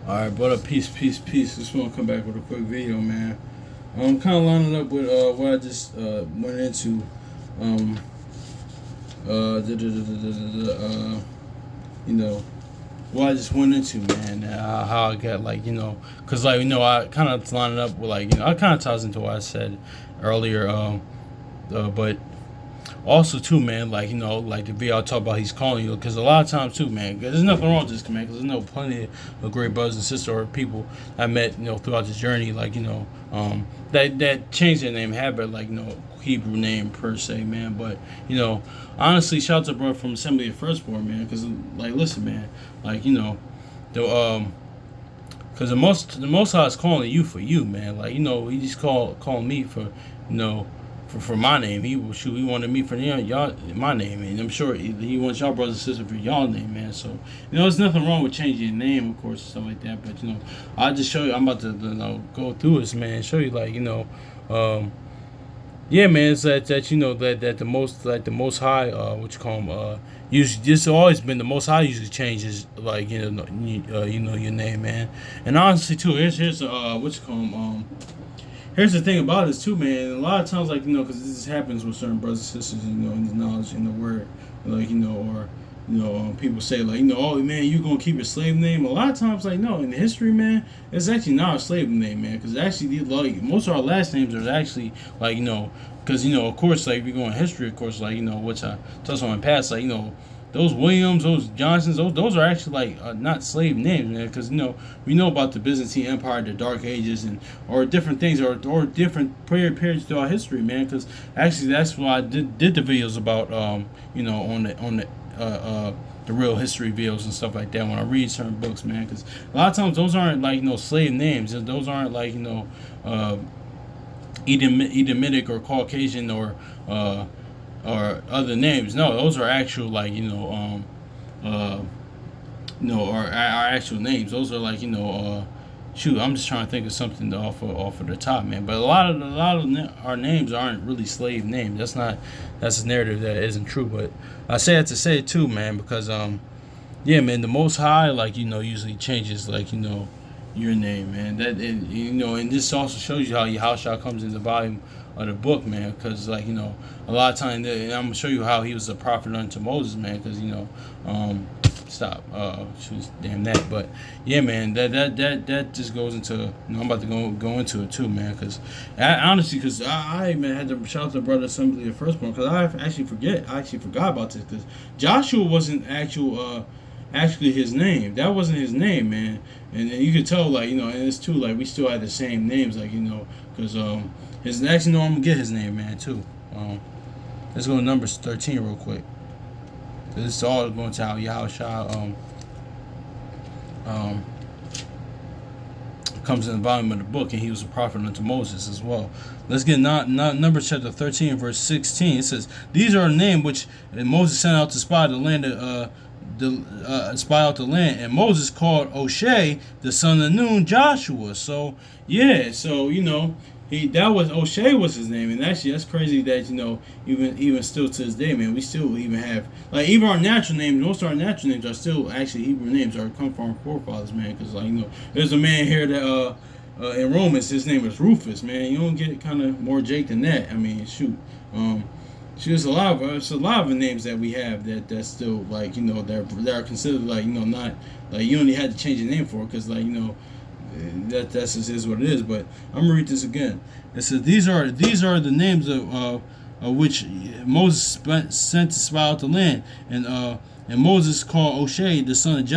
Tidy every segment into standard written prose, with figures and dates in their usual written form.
Alright, but peace. Just want to come back with a quick video, man. Kind of lining up with what I just went into. Um, you know, what I just went into, man. How I got cause I kind of lining up with I kind of ties into what I said earlier. But also too, man, like the video I talk about, he's calling you, because a lot of times too, man, 'cause there's nothing wrong with this, man, because there's plenty of great brothers and sisters or people I met, throughout this journey, that changed their name, have it Hebrew name per se, man. But honestly, shout out to bro from Assembly of Firstborn, man, because listen, man, the because the most High is calling you for you, man. He just calling me for for my name. He wanted me for y'all my name, and I'm sure he wants y'all brothers and sisters for y'all name, man. So there's nothing wrong with changing your name, of course, and stuff like that. But I'll just show you. I'm about to go through this, man. Show you yeah, man. It's that that the most high, what you call him, usually this has always been the most high usually changes your name, man. And honestly too, here's what you call him, here's the thing about this too, man. A lot of times, because this happens with certain brothers and sisters, in the knowledge in the word, or people say oh man, you gonna keep your slave name? A lot of times, no, in history, man, it's actually not a slave name, man, because actually, most of our last names are actually because of course, if you go in history, of course, which I touched on in the past, those Williams, those Johnsons, those are actually not slave names, man. Because we know about the Byzantine Empire, the Dark Ages, or different things, or different periods throughout history, man. Because actually, that's why I did the videos about on the real history videos and stuff like that when I read certain books, man. Because a lot of times those aren't slave names. Those aren't Edomitic or Caucasian or other names. No, those are actual our actual names. Those are shoot. I'm just trying to think of something off of the top, man. But a lot of our names aren't really slave names. That's a narrative that isn't true. But I say that to say it too, man, because yeah, man, the Most High usually changes your name, man. And this also shows you how Yahushua comes in the volume of the book, man. Because a lot of times, and I'm gonna show you how he was a prophet unto Moses, man. Because stop, damn that. But yeah, man, that just goes into. I'm about to go into it too, man. Because honestly, because I man had to shout out to brother Assembly the Firstborn, because I actually forgot about this, because Joshua wasn't actually his name. That wasn't his name, man. And you could tell, and it's too, we still had the same names, because his actually, no, I'm gonna get his name, man, too. Let's go to Numbers 13 real quick. This is all going to how Yahushua comes in the volume of the book, and he was a prophet unto Moses as well. Let's get Numbers chapter 13, verse 16. It says, "These are the names which Moses sent out to spy the land spy out the land, and Moses called O'Shea the son of Nun Joshua." So yeah, so O'Shea was his name, and actually that's crazy that even still to this day, man, we still even have even our natural names. Most of our natural names are still actually Hebrew names, or come from our forefathers, man. Because there's a man here that in Romans, his name is Rufus, man. You don't get kind of more Jake than that. I mean, shoot. There's a lot of names that we have that still that are considered not you only had to change your name for, because that's just is what it is. But I'm gonna read this again. It says, these are the names of which Moses sent to spy out the land, and Moses called O'Shea the son of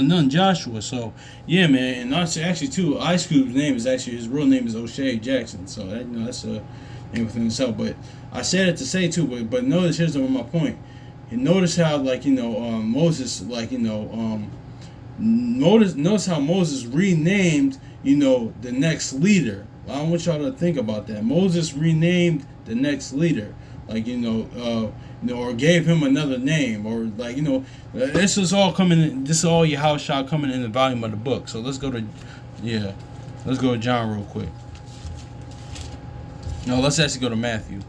Nun Joshua. So yeah, man. And actually too, Ice Cube's name is actually, his real name is O'Shea Jackson. So that's a name within itself. But I said it to say too, but notice, here's my point. And notice how Moses notice how Moses renamed the next leader. I want y'all to think about that. Moses renamed the next leader, or gave him another name, or this is all coming in, this is all Yahushua coming in the volume of the book. So let's go to John real quick. No, let's actually go to Matthew,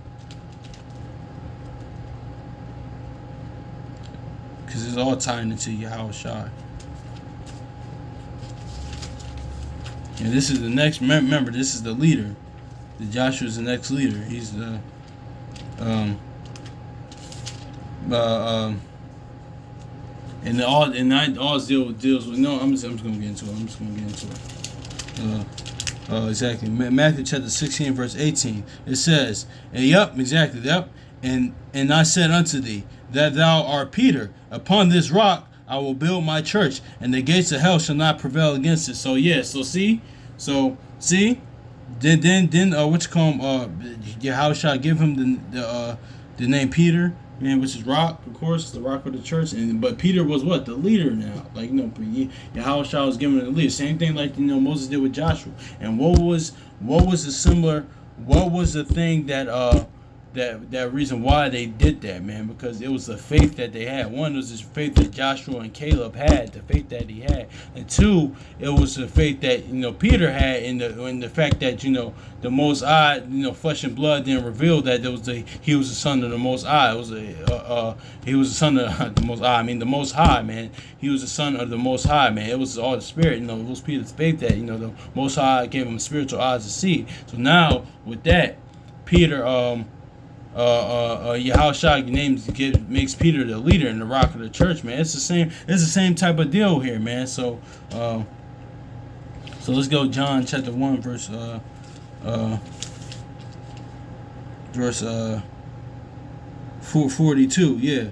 because it's all tying into Yahushua. And this is the next. Remember, this is the leader. The Joshua is the next leader. He's the um and all deals with. No, I'm just gonna get into it. Exactly. Matthew chapter 16 verse 18. It says, and yep, exactly, yep. And I said unto thee that thou art Peter. Upon this rock I will build my church, and the gates of hell shall not prevail against it. So yeah, see, then what you call him? Yahushua give him the name Peter, man, which is rock, of course, the rock of the church. But Peter was what, the leader now, like Yahushua was given the leader. Same thing like Moses did with Joshua. And what was the similar? What was the thing that reason why they did that, man? Because it was the faith that they had. One was this faith that Joshua and Caleb had, the faith that he had, and two, it was the faith that Peter had in the fact that the Most High, flesh and blood didn't reveal that he was the son of the Most High. It was he was the son of the Most High. I mean the Most High, man. He was the son of the Most High, man. It was all the Spirit. It was Peter's faith that the Most High gave him spiritual eyes to see. So now with that, Peter Yahushua makes Peter the leader and the rock of the church, man. It's the same type of deal here, man. So let's go John chapter 1 verse 42. Yeah.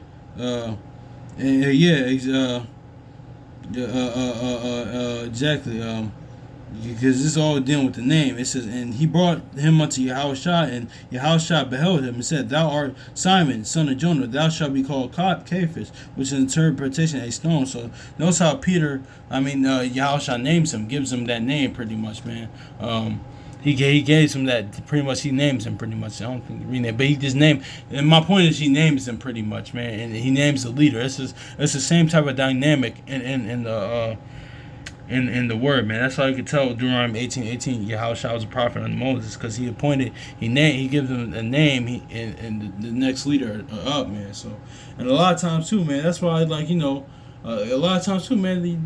Exactly. Because this is all dealing with the name. It says, and he brought him unto Yahushua, and Yahushua beheld him and said, thou art Simon, son of Jonah, thou shalt be called Cephas, which is interpretation a stone. So notice how Yahushua names him, gives him that name pretty much, man. He gave him that, pretty much. He names him pretty much. I don't think you read that, but he just named. And my point is, he names him pretty much, man. And he names the leader. It's the same type of dynamic in the word, man. That's how you can tell Deuteronomy 18:18. Yahushua was a prophet unto Moses, because he gives him a name, and the next leader up, man. So, and a lot of times too, man. That's why, a lot of times too, man. They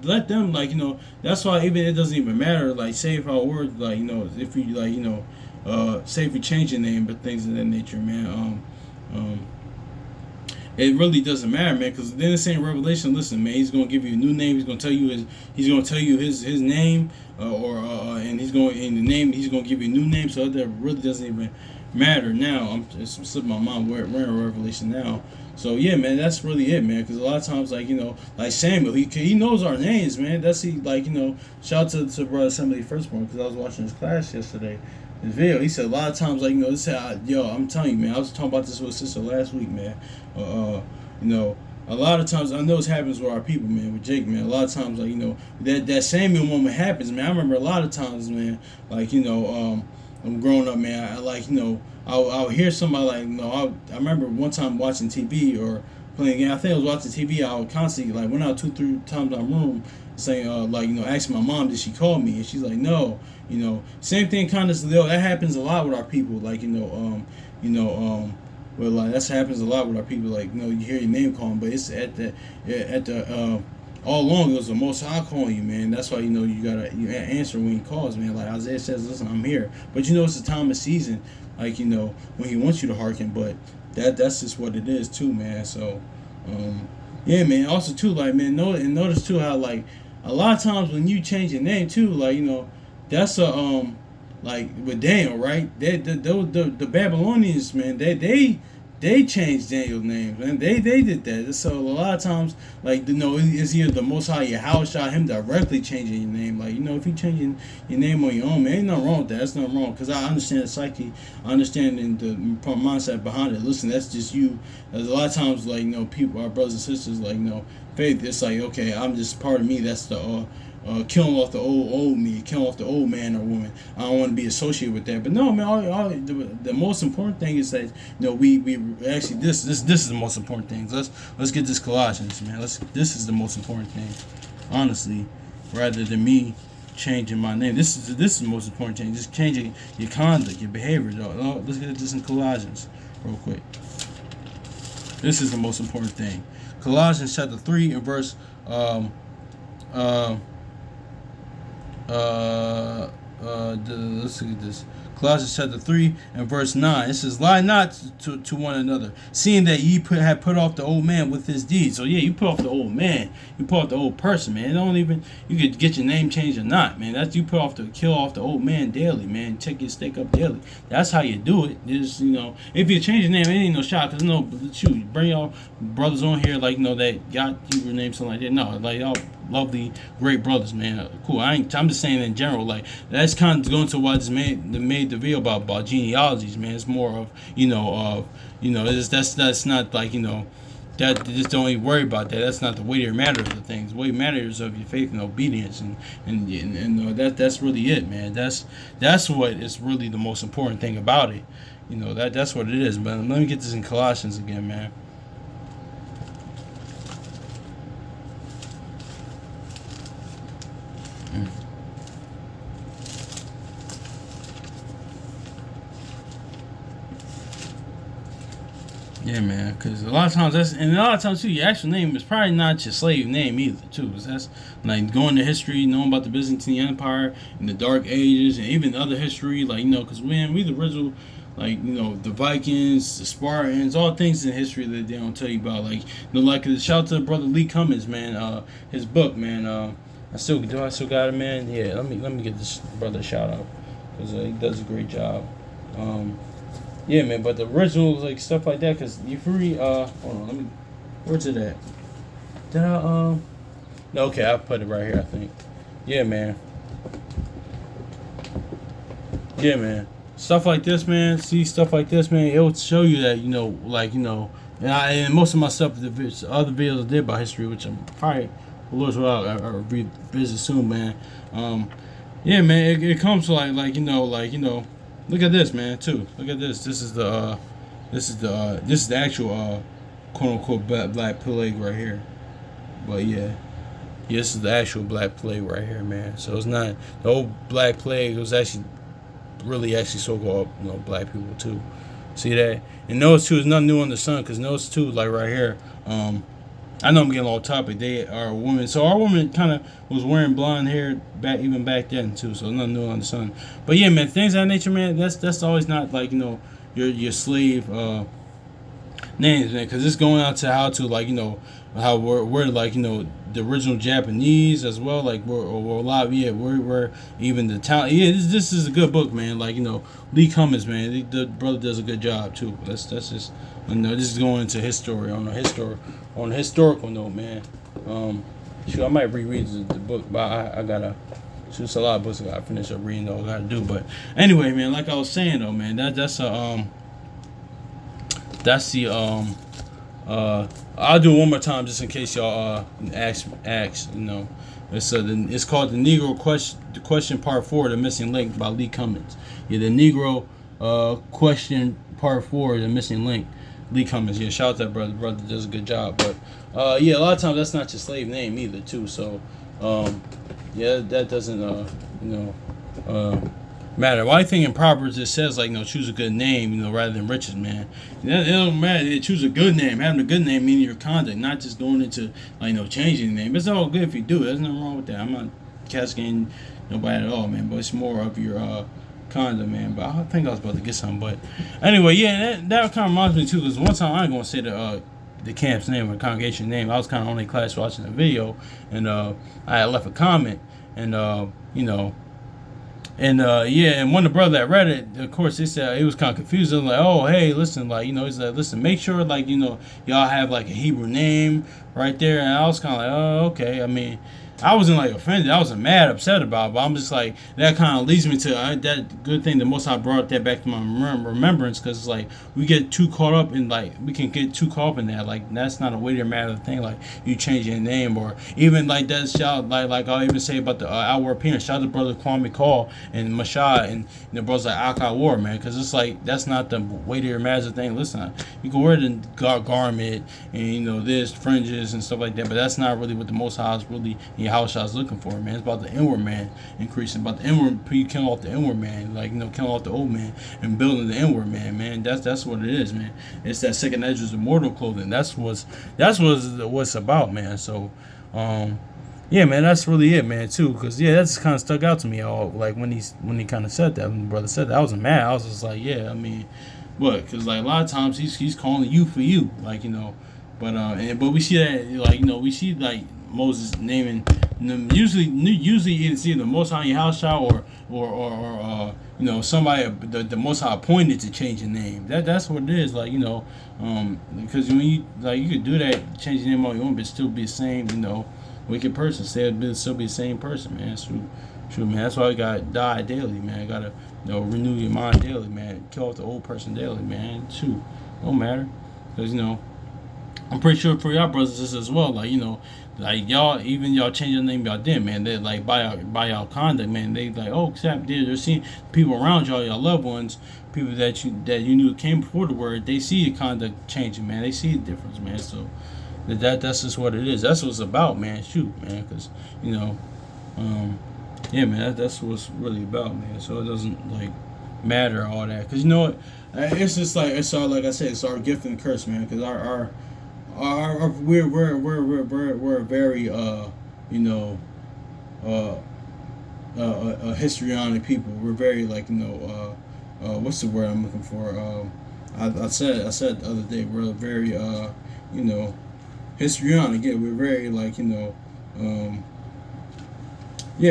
let them, That's why even it doesn't even matter. Say if our words, if you say if you change your name, but things of that nature, man. It really doesn't matter, man, because then it's saying Revelation. Listen, man, he's gonna give you a new name. He's gonna tell you his name, and he's gonna give you a new name. So that really doesn't even matter now. I'm just slipping my mind. We're in Revelation now. So yeah, man, that's really it, man. Because a lot of times, like Samuel, he knows our names, man. Shout out to Brother Assembly Firstborn, because I was watching his class yesterday. His video, he said a lot of times, this I'm telling you, man. I was talking about this with sister last week, man. A lot of times, I know this happens with our people, man, with Jake, man. A lot of times, that Samuel moment happens, man. I remember a lot of times, man, I'm growing up, man. I'll hear somebody, I remember one time watching TV or playing a game. I think I was watching TV. I would constantly, went out 2-3 times in my room saying, asking my mom, did she call me? And she's like, no. Same thing kind of, that happens a lot with our people. That happens a lot with our people. You hear your name calling, but it's all along it was the Most High calling you, man. That's why you answer when he calls, man. Like Isaiah says, listen, I'm here. But it's a time of season, when he wants you to hearken. But that's just what it is too, man. So, yeah, man. Also too, notice too how a lot of times when you change your name too, that's a with Daniel, right? The Babylonians, man, they changed Daniel's name, man. They did that. So a lot of times, it's either the Most High Yahushua, him directly changing your name. If you changing your name on your own, man, ain't nothing wrong with that. That's nothing wrong, because I understand the psyche, I understand the mindset behind it. Listen, that's just you. There's a lot of times, people, our brothers and sisters, faith. It's okay, I'm just part of me. That's the killing off the old me, killing off the old man or woman. I don't want to be associated with that. But no, man, the most important thing is that we actually this is the most important thing. Let's get this Colossians, man. This is the most important thing, honestly, rather than me changing my name. This is the most important thing. Just changing your conduct, your behavior. Let's get this in Colossians real quick. This is the most important thing. Colossians chapter 3 and verse let's look at this. Colossians chapter 3 and verse 9. It says, lie not to one another, seeing that ye have put off the old man with his deeds. So yeah, you put off the old man. You put off the old person, man. It don't even, you could get your name changed or not, man. That's, you kill off the old man daily, man. Check your stake up daily. That's how you do it. Just, if you change your name, it ain't no shot, because shoot, bring y'all brothers on here, like, that got your name, something like that. No, like, y'all lovely, great brothers, man. Cool. I'm just saying in general, like, that's kind of going to what this made the video about genealogies, man. It's more of, that's not like, that just don't even worry about that. That's not the weightier matters of things. The weight matters of your faith and obedience, and that's really it, man. That's what is really the most important thing about it. That's what it is. But let me get this in Colossians again, man. Yeah, man, because a lot of times too, your actual name is probably not your slave name either, too. Cause that's like going to history, knowing about the Byzantine Empire and the Dark Ages, and even other history, like, because we the original, like, the Vikings, the Spartans, all things in history that they don't tell you about. Like, like, shout out to brother Lee Cummins, man. His book, man. I still got it, man. Yeah, let me get this brother a shout out, because he does a great job. Yeah, man, but the original, like, stuff like that, because you free, hold on, where's it at? Did I, no, okay, I put it right here, I think. Yeah, man. Yeah, man. Stuff like this, man, stuff like this, man, it will show you that, and most of my stuff, the other videos I did about history, which I'm probably, I'll revisit soon, man. Yeah, man, it comes to, look at this, man. Too. Look at this. This is the actual quote unquote black plague right here. But yeah, this is the actual black plague right here, man. So it's not the old black plague. It was actually so-called black people too. See that? And those two is nothing new on the sun, because those two, like right here, I know I'm getting off topic. They are women, so our woman kind of was wearing blonde hair even back then too. So nothing new on the sun. But yeah, man, things of that nature, man. That's always not like your slave names, man, because it's going out to how to how we're like the original Japanese as well. Like we're a lot, yeah, we're even the town. Yeah, this is a good book, man. Like Lee Cummins, man, the brother does a good job too. That's just this is going into history on a historical note, man. I might reread the book, but I gotta. There's a lot of books I gotta finish up reading. Though I gotta do, but anyway, man. Like I was saying, though, man. That's the I'll do it one more time just in case y'all ask. It's called the Negro question Part 4, the missing link by Lee Cummins. Yeah, the Negro question Part 4, the missing link. Lee Cummins. Yeah, shout out to that brother. Brother does a good job. But yeah, a lot of times that's not your slave name either too. So yeah, that doesn't matter. Why think in Proverbs it says choose a good name, rather than riches, man. It don't matter. Choose a good name. Having a good name meaning your conduct, not just going into changing the name. It's all good if you do it. There's nothing wrong with that. I'm not casting nobody at all, man. But it's more of your conduct, man. But I think I was about to get something. But anyway, yeah, that kind of reminds me too. Because one time I ain't gonna say the camp's name or the congregation name. I was kind of on in class watching the video, and I had left a comment, and and when the brother that read it, of course, he said he was kind of confused. I was like, oh, hey, listen, he's like, listen, make sure, y'all have a Hebrew name right there. And I was kind of like, oh, okay. I mean, I wasn't offended. I wasn't mad, upset about it, but I'm just like, that kind of leads me to that good thing. The most I brought that back to my remembrance, because it's we get too caught up in we can get too caught up in that. That's not a weightier matter thing. You change your name, or even that shout I'll even say about the our appearance. Shout out to brother Kwame Call and Mashah and the brothers like Akai War, man, because it's that's not the weightier matter thing. Listen, you can wear the garment and this fringes and stuff like that, but that's not really what the Most High is really house I was looking for, man. It's about the inward man increasing, about the inward, killing off the inward man, killing off the old man and building the inward man, man. That's what it is, man. It's that second edge of mortal clothing. That's what's about, man. So, Yeah, man, that's really it, man, too. Cause yeah, that's kind of stuck out to me. All like when he kind of said that, when the brother said that, I wasn't mad. I was just like, yeah, I mean, what? Cause like a lot of times he's calling you for you, like but we see that like we see like Moses naming them usually it's either the Most High in your house child or somebody the Most High appointed to change your name. That's what it is, like because when you like you could do that, change your name all you want, but still be the same, wicked person. Still be the same person, man. It's true, man. That's why you gotta die daily, man. You gotta renew your mind daily, man. Kill off the old person daily, man. Shoot, don't matter, because I'm pretty sure for y'all brothers this as well. Like y'all, even y'all change your name, y'all did, man. They like by y'all conduct, man. They like, oh, except they're seeing people around y'all, your loved ones, people that you knew came before the word. They see your conduct changing, man. They see the difference, man. So that's just what it is. That's what it's about, man. Shoot, man, because yeah, man. That's what it's really about, man. So it doesn't like matter all that, because you know what? It's just like it's all like I said. It's our gift and curse, man. Because we're very uh histrionic people. We're very like what's the word I'm looking for? I said the other day we're very you know histrionic. Yeah, we're very like yeah,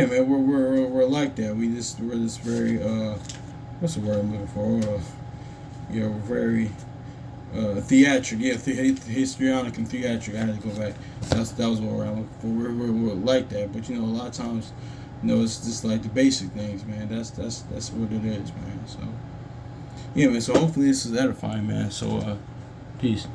man. We're like that. We're this very what's the word I'm looking for? Yeah, we're very theatric, yeah, histrionic and theatric. I had to go back. That was what we're looking for. We're like that, but a lot of times, it's just like the basic things, man. That's what it is, man. So yeah, man. So hopefully this is edifying, man. So peace.